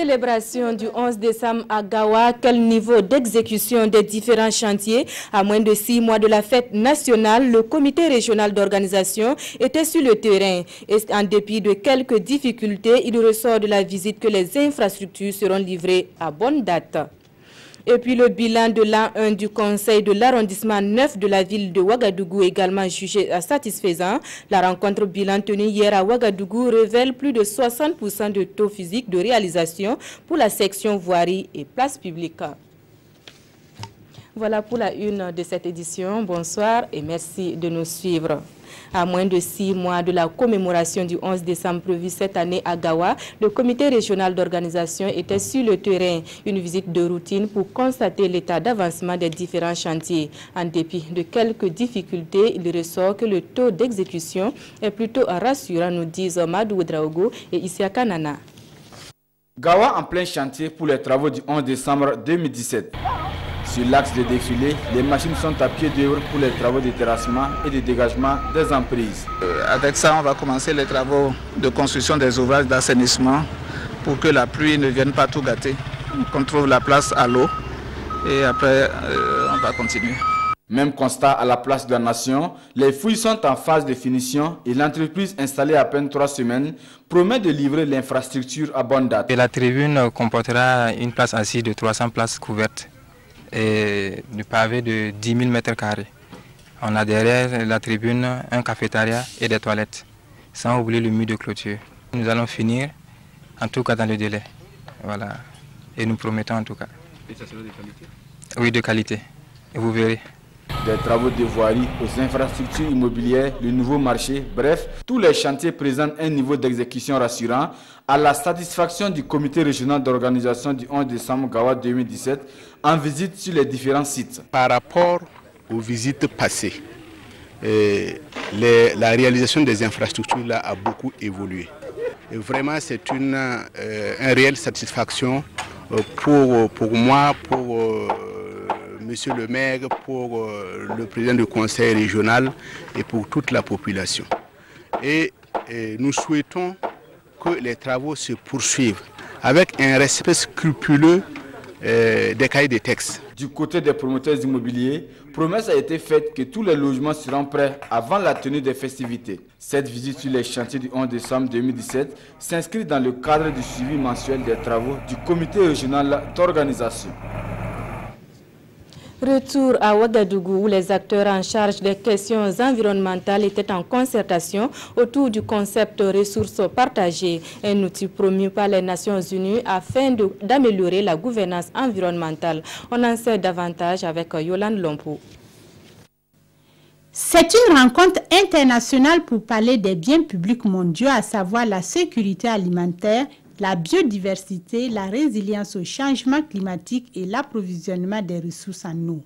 Célébration du 11 décembre à Gawa, quel niveau d'exécution des différents chantiers? À moins de 6 mois de la fête nationale, le comité régional d'organisation était sur le terrain. Et en dépit de quelques difficultés, il ressort de la visite que les infrastructures seront livrées à bonne date. Et puis le bilan de l'an 1 du conseil de l'arrondissement 9 de la ville de Ouagadougou également jugé satisfaisant. La rencontre bilan tenue hier à Ouagadougou révèle plus de 60% de taux physique de réalisation pour la section voirie et place publique. Voilà pour la une de cette édition. Bonsoir et merci de nous suivre. À moins de 6 mois de la commémoration du 11 décembre prévue cette année à Gawa, le comité régional d'organisation était sur le terrain. Une visite de routine pour constater l'état d'avancement des différents chantiers. En dépit de quelques difficultés, il ressort que le taux d'exécution est plutôt rassurant, nous disent Madou Draogo et Isiaka Nana. Gawa en plein chantier pour les travaux du 11 décembre 2017. Sur l'axe de défilé, les machines sont à pied d'œuvre pour les travaux de terrassement et de dégagement des emprises. Avec ça, on va commencer les travaux de construction des ouvrages d'assainissement pour que la pluie ne vienne pas tout gâter, qu'on trouve la place à l'eau et après on va continuer. Même constat à la place de la Nation, les fouilles sont en phase de finition et l'entreprise installée à peine 3 semaines promet de livrer l'infrastructure à bonne date. Et la tribune comportera une place assise de 300 places couvertes et du pavé de 10 000 m². On a derrière la tribune un cafétéria et des toilettes, sans oublier le mur de clôture. Nous allons finir, en tout cas dans le délai. Voilà. Et nous promettons en tout cas. Et ça sera de qualité? Oui, de qualité. Et vous verrez. Des travaux de voirie aux infrastructures immobilières, le nouveau marché, bref, tous les chantiers présentent un niveau d'exécution rassurant à la satisfaction du comité régional d'organisation du 11 décembre Gawa 2017 en visite sur les différents sites. Par rapport aux visites passées, la réalisation des infrastructures là a beaucoup évolué. Et vraiment, c'est une réelle satisfaction pour moi, pour Monsieur le maire, pour le président du conseil régional et pour toute la population. Et nous souhaitons que les travaux se poursuivent avec un respect scrupuleux des cahiers des textes. Du côté des promoteurs immobiliers, promesse a été faite que tous les logements seront prêts avant la tenue des festivités. Cette visite sur les chantiers du 11 décembre 2017 s'inscrit dans le cadre du suivi mensuel des travaux du comité régional d'organisation. Retour à Ouagadougou où les acteurs en charge des questions environnementales étaient en concertation autour du concept ressources partagées, un outil promu par les Nations Unies afin d'améliorer la gouvernance environnementale. On en sait davantage avec Yolande Lompo. C'est une rencontre internationale pour parler des biens publics mondiaux, à savoir la sécurité alimentaire, la biodiversité, la résilience au changement climatique et l'approvisionnement des ressources en eau.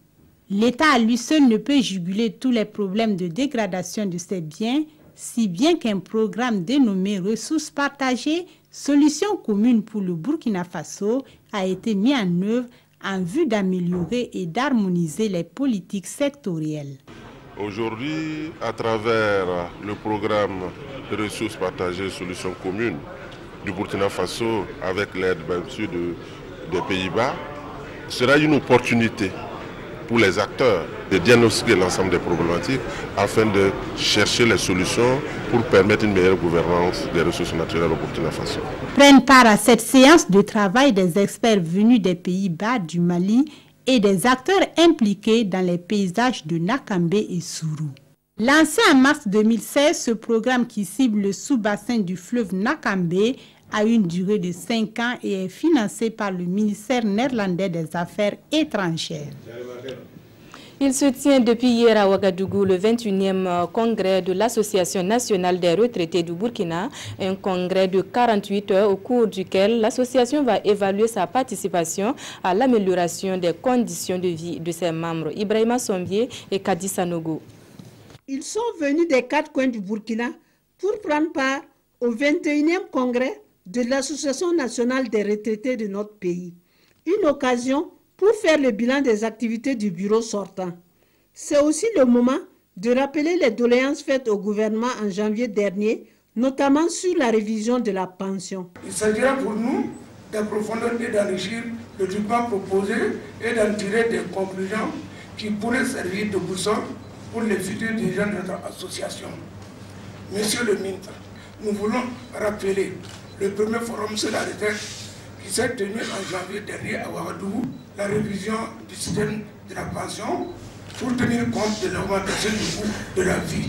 L'État à lui seul ne peut juguler tous les problèmes de dégradation de ces biens, si bien qu'un programme dénommé Ressources partagées, solutions communes pour le Burkina Faso, a été mis en œuvre en vue d'améliorer et d'harmoniser les politiques sectorielles. Aujourd'hui, à travers le programme de Ressources partagées, solutions communes, du Burkina Faso avec l'aide bien sûr des Pays-Bas, sera une opportunité pour les acteurs de diagnostiquer l'ensemble des problématiques afin de chercher les solutions pour permettre une meilleure gouvernance des ressources naturelles au Burkina Faso. Prennent part à cette séance de travail des experts venus des Pays-Bas, du Mali et des acteurs impliqués dans les paysages de Nakambe et Sourou. Lancé en mars 2016, ce programme qui cible le sous-bassin du fleuve Nakambe a une durée de 5 ans et est financé par le ministère néerlandais des Affaires étrangères. Il se tient depuis hier à Ouagadougou le 21e congrès de l'Association nationale des retraités du Burkina, un congrès de 48 heures au cours duquel l'association va évaluer sa participation à l'amélioration des conditions de vie de ses membres. Ibrahima Sombier et Kadi Sanogo. Ils sont venus des 4 coins du Burkina pour prendre part au 21e congrès de l'Association nationale des retraités de notre pays. Une occasion pour faire le bilan des activités du bureau sortant. C'est aussi le moment de rappeler les doléances faites au gouvernement en janvier dernier, notamment sur la révision de la pension. Il s'agira pour nous d'approfondir et d'enrichir le document proposé et d'en tirer des conclusions qui pourraient servir de boussole pour les futurs dirigeants de notre association. Monsieur le ministre, nous voulons rappeler le premier forum sur la retraite qui s'est tenu en janvier dernier à Ouagadougou, la révision du système de la pension pour tenir compte de l'augmentation du coût de la vie.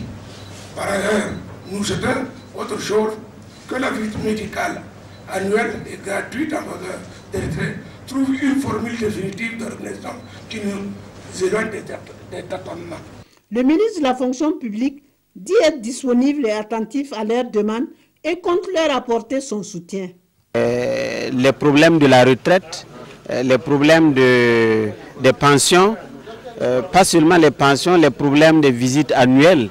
Par ailleurs, nous souhaitons autre chose que la visite médicale annuelle et gratuite en faveur des retraités trouve une formule définitive d'organisation qui nous éloigne des tâtonnements. Le ministre de la fonction publique dit être disponible et attentif à leurs demandes et compte leur apporter son soutien. Les problèmes de la retraite, les problèmes des pensions, pas seulement les pensions, les problèmes des visites annuelles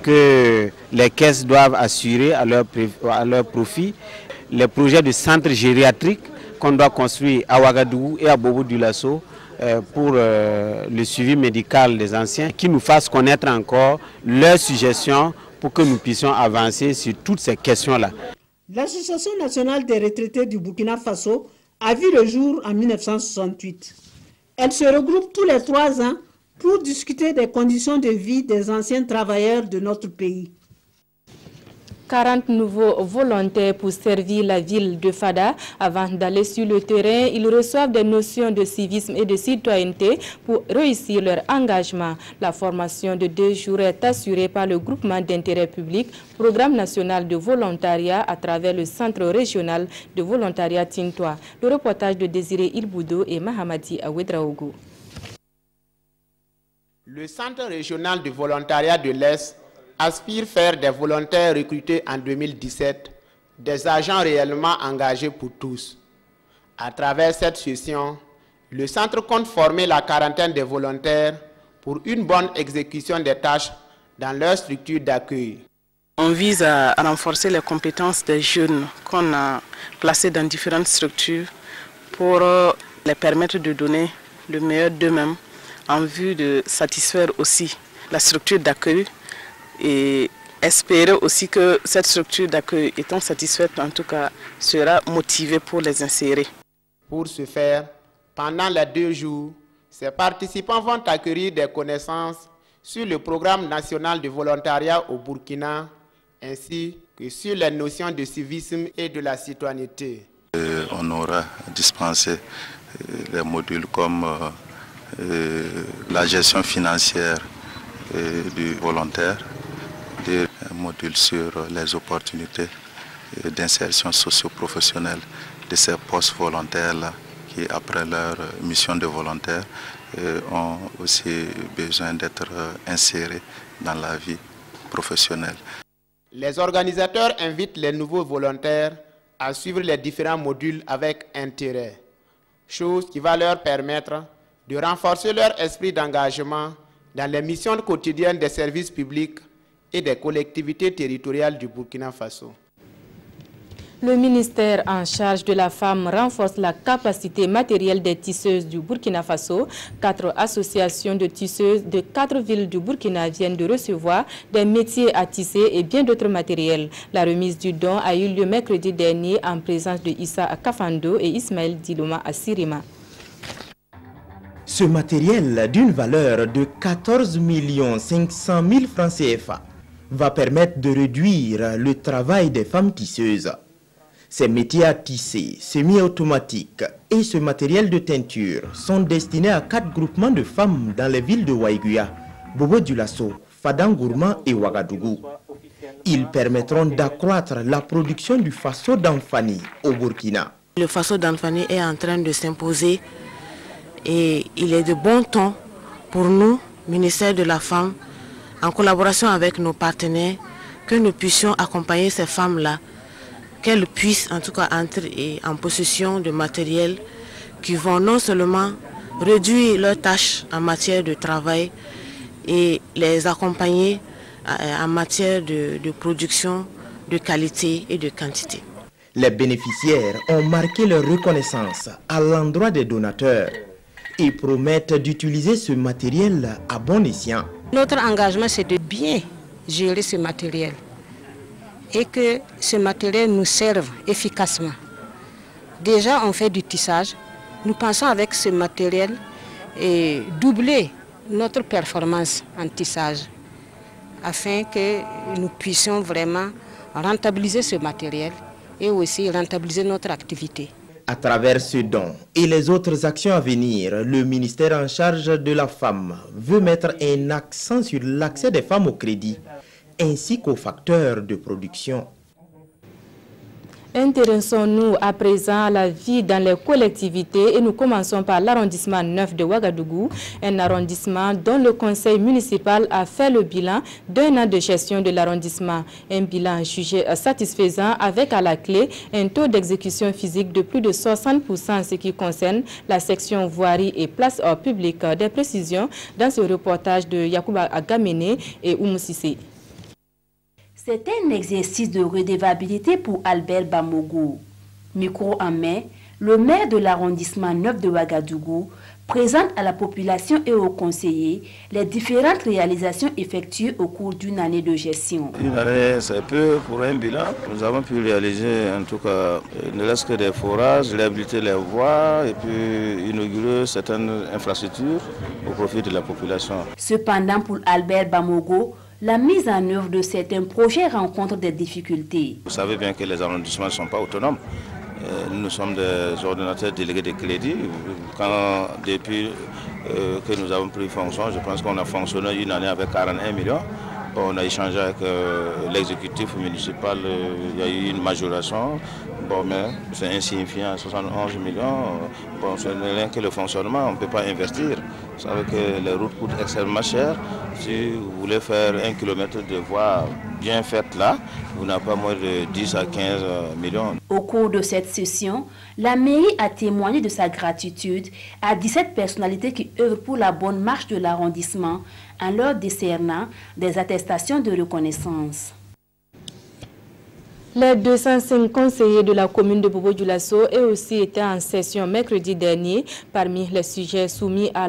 que les caisses doivent assurer à leur profit, les projets de centres gériatriques qu'on doit construire à Ouagadougou et à Bobo-Dioulasso pour le suivi médical des anciens, qui nous fassent connaître encore leurs suggestions pour que nous puissions avancer sur toutes ces questions-là. L'Association nationale des retraités du Burkina Faso a vu le jour en 1968. Elle se regroupe tous les 3 ans pour discuter des conditions de vie des anciens travailleurs de notre pays. 40 nouveaux volontaires pour servir la ville de Fada. Avant d'aller sur le terrain, ils reçoivent des notions de civisme et de citoyenneté pour réussir leur engagement. La formation de 2 jours est assurée par le groupement d'intérêt public, Programme national de volontariat à travers le Centre régional de volontariat Tintois. Le reportage de Désiré Ilboudo et Mahamadi Awedraogo. Le Centre régional de volontariat de l'Est aspire faire des volontaires recrutés en 2017 des agents réellement engagés pour tous. À travers cette session, le centre compte former la quarantaine de volontaires pour une bonne exécution des tâches dans leur structure d'accueil. On vise à renforcer les compétences des jeunes qu'on a placés dans différentes structures pour les permettre de donner le meilleur d'eux-mêmes en vue de satisfaire aussi la structure d'accueil et espérer aussi que cette structure d'accueil, étant satisfaite en tout cas, sera motivée pour les insérer. Pour ce faire, pendant les 2 jours, ces participants vont acquérir des connaissances sur le programme national de volontariat au Burkina, ainsi que sur les notions de civisme et de la citoyenneté. On aura dispensé les modules comme la gestion financière du volontaire, des modules sur les opportunités d'insertion socio-professionnelle de ces postes volontaires-là qui, après leur mission de volontaire, ont aussi besoin d'être insérés dans la vie professionnelle. Les organisateurs invitent les nouveaux volontaires à suivre les différents modules avec intérêt, chose qui va leur permettre de renforcer leur esprit d'engagement dans les missions quotidiennes des services publics et des collectivités territoriales du Burkina Faso. Le ministère en charge de la femme renforce la capacité matérielle des tisseuses du Burkina Faso. 4 associations de tisseuses de 4 villes du Burkina viennent de recevoir des métiers à tisser et bien d'autres matériels. La remise du don a eu lieu mercredi dernier en présence de Issa Kafando et Ismaël Diloma à Sirima. Ce matériel d'une valeur de 14 500 000 francs CFA va permettre de réduire le travail des femmes tisseuses. Ces métiers à tisser, semi-automatiques et ce matériel de teinture sont destinés à 4 groupements de femmes dans les villes de Waïguya, Bobo-Dioulasso, Fadangourma et Ouagadougou. Ils permettront d'accroître la production du faso d'Anfani au Burkina. Le faso d'Anfani est en train de s'imposer et il est de bon ton pour nous, ministère de la Femme, en collaboration avec nos partenaires, que nous puissions accompagner ces femmes-là, qu'elles puissent en tout cas entrer en possession de matériel qui vont non seulement réduire leurs tâches en matière de travail et les accompagner en matière de production de qualité et de quantité. Les bénéficiaires ont marqué leur reconnaissance à l'endroit des donateurs et promettent d'utiliser ce matériel à bon escient. Notre engagement, c'est de bien gérer ce matériel et que ce matériel nous serve efficacement. Déjà, on fait du tissage. Nous pensons avec ce matériel et doubler notre performance en tissage afin que nous puissions vraiment rentabiliser ce matériel et aussi rentabiliser notre activité. À travers ce don et les autres actions à venir, le ministère en charge de la femme veut mettre un accent sur l'accès des femmes au crédit ainsi qu'aux facteurs de production. Intéressons-nous à présent à la vie dans les collectivités et nous commençons par l'arrondissement 9 de Ouagadougou, un arrondissement dont le conseil municipal a fait le bilan d'un an de gestion de l'arrondissement. Un bilan jugé satisfaisant avec à la clé un taux d'exécution physique de plus de 60% en ce qui concerne la section voirie et place publique. Des précisions dans ce reportage de Yacouba Agamene et Oumou Sissé. C'est un exercice de redevabilité pour Albert Bamogo. Micro en main, le maire de l'arrondissement 9 de Ouagadougou présente à la population et aux conseillers les différentes réalisations effectuées au cours d'une année de gestion. Une année, c'est peu pour un bilan. Nous avons pu réaliser en tout cas ne laisse que des forages, réhabiliter les voies et puis inaugurer certaines infrastructures au profit de la population. Cependant, pour Albert Bamogo, la mise en œuvre de certains projets rencontre des difficultés. Vous savez bien que les arrondissements ne sont pas autonomes. Nous sommes des ordonnateurs délégués de crédit. Depuis que nous avons pris fonction, je pense qu'on a fonctionné une année avec 41 millions. On a échangé avec l'exécutif municipal, il y a eu une majoration. Bon, mais c'est insignifiant, 71 millions. Bon, ce n'est rien que le fonctionnement, on ne peut pas investir. Vous savez que les routes coûtent extrêmement cher. Si vous voulez faire 1 kilomètre de voie bien faite là, vous n'avez pas moins de 10 à 15 millions. Au cours de cette session, la mairie a témoigné de sa gratitude à 17 personnalités qui œuvrent pour la bonne marche de l'arrondissement en leur décernant des attestations de reconnaissance. Les 205 conseillers de la commune de Bobo-Dioulasso eux aussi étaient en session mercredi dernier. Parmi les sujets soumis à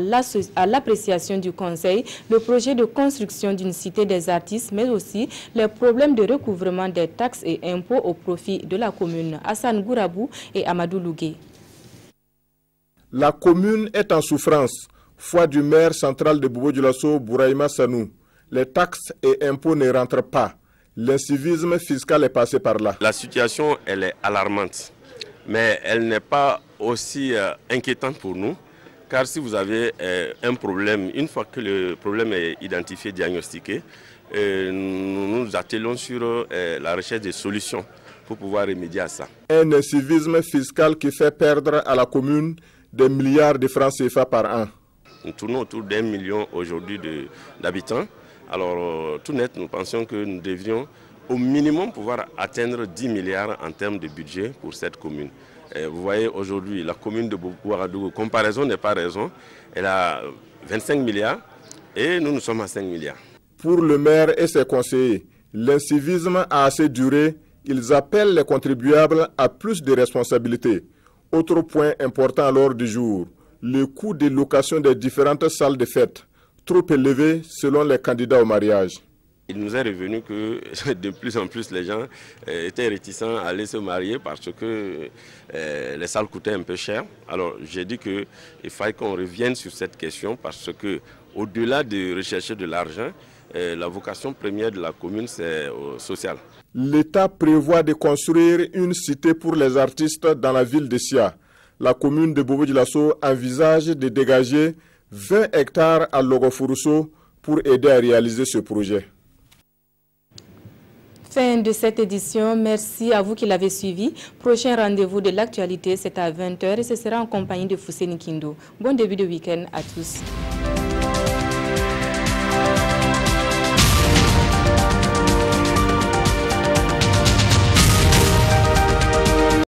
l'appréciation du conseil, le projet de construction d'une cité des artistes, mais aussi les problèmes de recouvrement des taxes et impôts au profit de la commune. Hassan Gourabou et Amadou Lougué. La commune est en souffrance. Foi du maire central de Bobo-Dioulasso, Bouraïma Sanou. Les taxes et impôts ne rentrent pas. L'incivisme fiscal est passé par là. La situation, elle est alarmante, mais elle n'est pas aussi inquiétante pour nous, car si vous avez un problème, une fois que le problème est identifié, diagnostiqué, nous nous attelons sur la recherche des solutions pour pouvoir remédier à ça. Un incivisme fiscal qui fait perdre à la commune des milliards de francs CFA par an. Nous tournons autour d'1 million aujourd'hui d'habitants. Alors, tout net, nous pensions que nous devrions au minimum pouvoir atteindre 10 milliards en termes de budget pour cette commune. Et vous voyez aujourd'hui, la commune de Ouagadougou, comparaison n'est pas raison, elle a 25 milliards et nous sommes à 5 milliards. Pour le maire et ses conseillers, l'incivisme a assez duré. Ils appellent les contribuables à plus de responsabilités. Autre point important à l'ordre du jour, le coût de location des différentes salles de fête. Trop élevé selon les candidats au mariage. Il nous est revenu que de plus en plus les gens étaient réticents à aller se marier parce que les salles coûtaient un peu cher. Alors j'ai dit qu'il fallait qu'on revienne sur cette question parce que au-delà de rechercher de l'argent, la vocation première de la commune c'est social. L'État prévoit de construire une cité pour les artistes dans la ville de Sia. La commune de Bobo-Dioulasso envisage de dégager 20 hectares à Logofuruso pour aider à réaliser ce projet. Fin de cette édition. Merci à vous qui l'avez suivi. Prochain rendez-vous de l'actualité, c'est à 20h et ce sera en compagnie de Fousseni Kindo. Bon début de week-end à tous.